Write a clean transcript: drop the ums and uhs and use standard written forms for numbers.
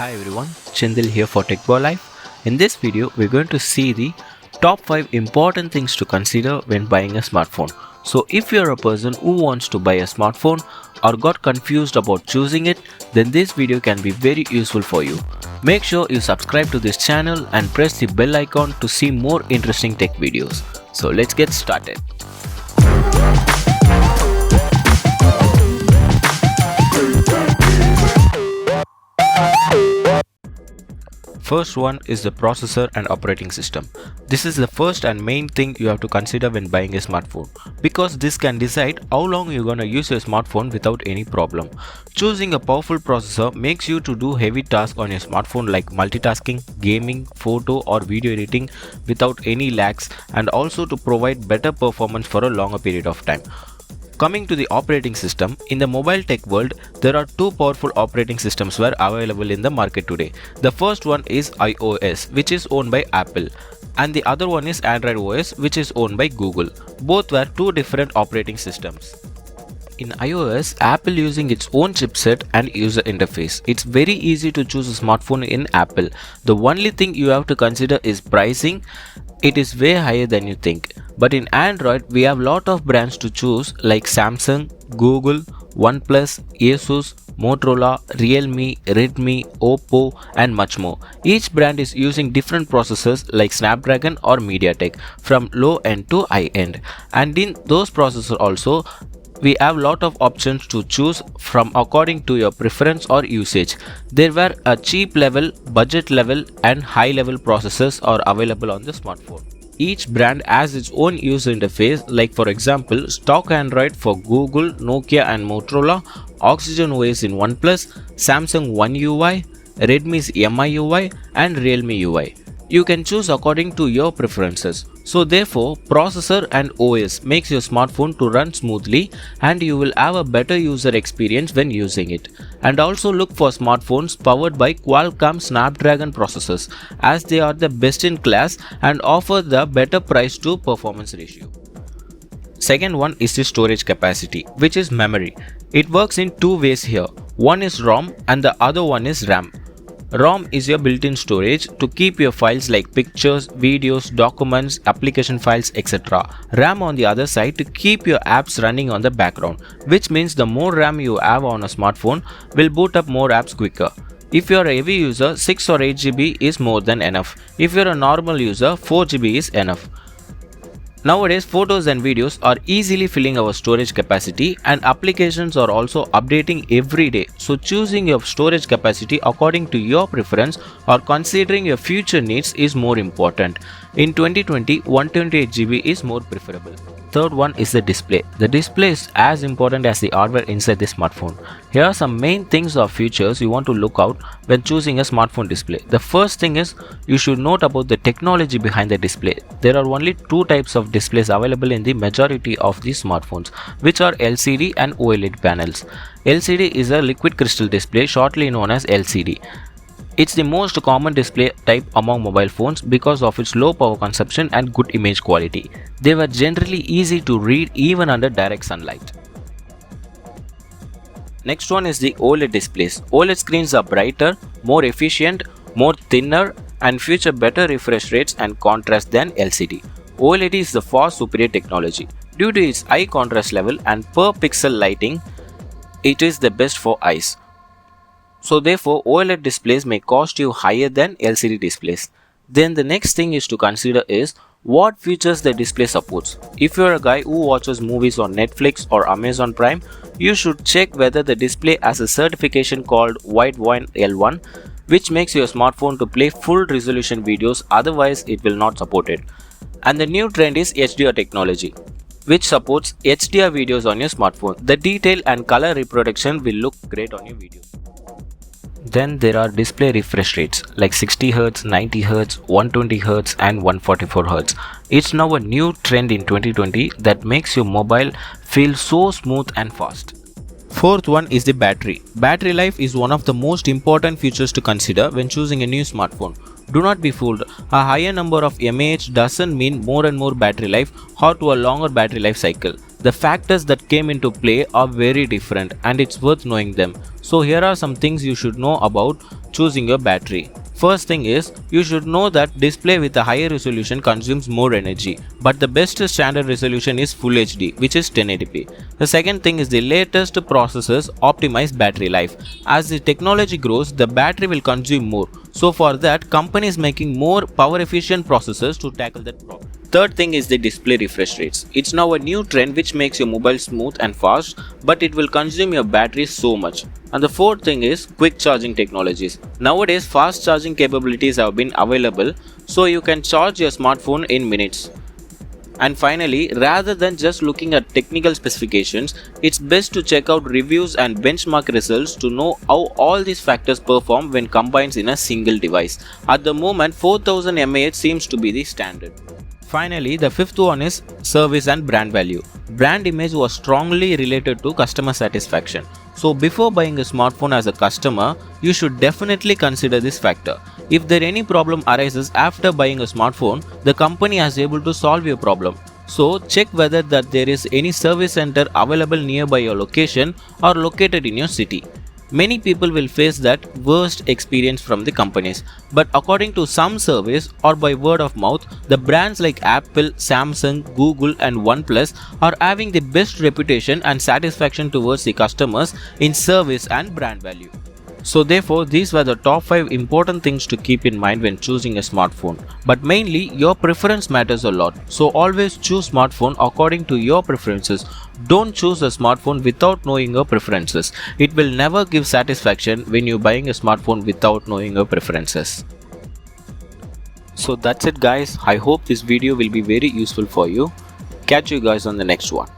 Hi everyone, Chindil here for TechBoy Life. In this video, we're going to see the top 5 important things to consider when buying a smartphone. So if you're a person who wants to buy a smartphone or got confused about choosing it, then this video can be very useful for you. Make sure you subscribe to this channel and press the bell icon to see more interesting tech videos. So let's get started. First one is the processor and operating system. This is the first and main thing you have to consider when buying a smartphone, because this can decide how long you're gonna use your smartphone without any problem. Choosing a powerful processor makes you to do heavy tasks on your smartphone like multitasking, gaming, photo or video editing without any lags, and also to provide better performance for a longer period of time. Coming to the operating system, in the mobile tech world, there are two powerful operating systems were available in the market today. The first one is iOS, which is owned by Apple, and the other one is Android OS, which is owned by Google. Both were two different operating systems. In iOS, Apple using its own chipset and user interface. It's very easy to choose a smartphone in Apple. The only thing you have to consider is pricing. It is way higher than you think. But in Android, we have lot of brands to choose like Samsung, Google, OnePlus, Asus, Motorola, Realme, Redmi, Oppo and much more. Each brand is using different processors like Snapdragon or MediaTek from low end to high end. And in those processors also, we have lot of options to choose from according to your preference or usage. There were a cheap level, budget level and high level processors are available on the smartphone. Each brand has its own user interface, like for example stock Android for Google, Nokia and Motorola, Oxygen OS in OnePlus, Samsung One UI, Redmi's MIUI and Realme UI. You can choose according to your preferences. So therefore, processor and OS makes your smartphone to run smoothly and you will have a better user experience when using it. And also look for smartphones powered by Qualcomm Snapdragon processors, as they are the best in class and offer the better price to performance ratio. Second one is the storage capacity, which is memory. It works in two ways here. One is ROM and the other one is RAM. ROM is your built-in storage to keep your files like pictures, videos, documents, application files, etc. RAM on the other side to keep your apps running on the background, which means the more RAM you have on a smartphone will boot up more apps quicker. If you are a heavy user, 6 or 8 GB is more than enough. If you are a normal user, 4 GB is enough. Nowadays, photos and videos are easily filling our storage capacity and applications are also updating every day. So choosing your storage capacity according to your preference or considering your future needs is more important. In 2020, 128 GB is more preferable. Third one is the display. The display is as important as the hardware inside the smartphone. Here are some main things or features you want to look out when choosing a smartphone display. The first thing is you should note about the technology behind the display. There are only two types of displays available in the majority of the smartphones, which are LCD and OLED panels. LCD is a liquid crystal display, shortly known as LCD. It's the most common display type among mobile phones because of its low power consumption and good image quality. They were generally easy to read even under direct sunlight. Next one is the OLED displays. OLED screens are brighter, more efficient, more thinner and feature better refresh rates and contrast than LCD. OLED is the far superior technology. Due to its high contrast level and per pixel lighting, it is the best for eyes. So therefore, OLED displays may cost you higher than LCD displays. Then the next thing is to consider is what features the display supports. If you are a guy who watches movies on Netflix or Amazon Prime, you should check whether the display has a certification called Widevine L1, which makes your smartphone to play full resolution videos, otherwise it will not support it. And the new trend is HDR technology, which supports HDR videos on your smartphone. The detail and color reproduction will look great on your video. Then there are display refresh rates like 60Hz, 90Hz, 120Hz and 144Hz. It's now a new trend in 2020 that makes your mobile feel so smooth and fast. Fourth one is the battery. Battery life is one of the most important features to consider when choosing a new smartphone. Do not be fooled. A higher number of mAh doesn't mean more and more battery life or to a longer battery life cycle. The factors that came into play are very different and it's worth knowing them. So here are some things you should know about choosing your battery. First thing is, you should know that display with a higher resolution consumes more energy, but the best standard resolution is Full HD, which is 1080p. The second thing is the latest processors optimize battery life. As the technology grows, the battery will consume more. So for that, companies making more power efficient processors to tackle that problem. Third thing is the display refresh rates. It's now a new trend which makes your mobile smooth and fast, but it will consume your battery so much. And the fourth thing is quick charging technologies. Nowadays, fast charging capabilities have been available, so you can charge your smartphone in minutes. And finally, rather than just looking at technical specifications, it's best to check out reviews and benchmark results to know how all these factors perform when combined in a single device. At the moment, 4000 mAh seems to be the standard. Finally, the fifth one is service and brand value. Brand image was strongly related to customer satisfaction. So before buying a smartphone as a customer, you should definitely consider this factor. If there any problem arises after buying a smartphone, the company is able to solve your problem. So check whether that there is any service center available nearby your location or located in your city. Many people will face that worst experience from the companies, but according to some surveys or by word of mouth, the brands like Apple, Samsung, Google and OnePlus are having the best reputation and satisfaction towards the customers in service and brand value. So therefore, these were the top 5 important things to keep in mind when choosing a smartphone. But mainly, your preference matters a lot. So always choose smartphone according to your preferences. Don't choose a smartphone without knowing your preferences. It will never give satisfaction when you're buying a smartphone without knowing your preferences. So that's it guys. I hope this video will be very useful for you. Catch you guys on the next one.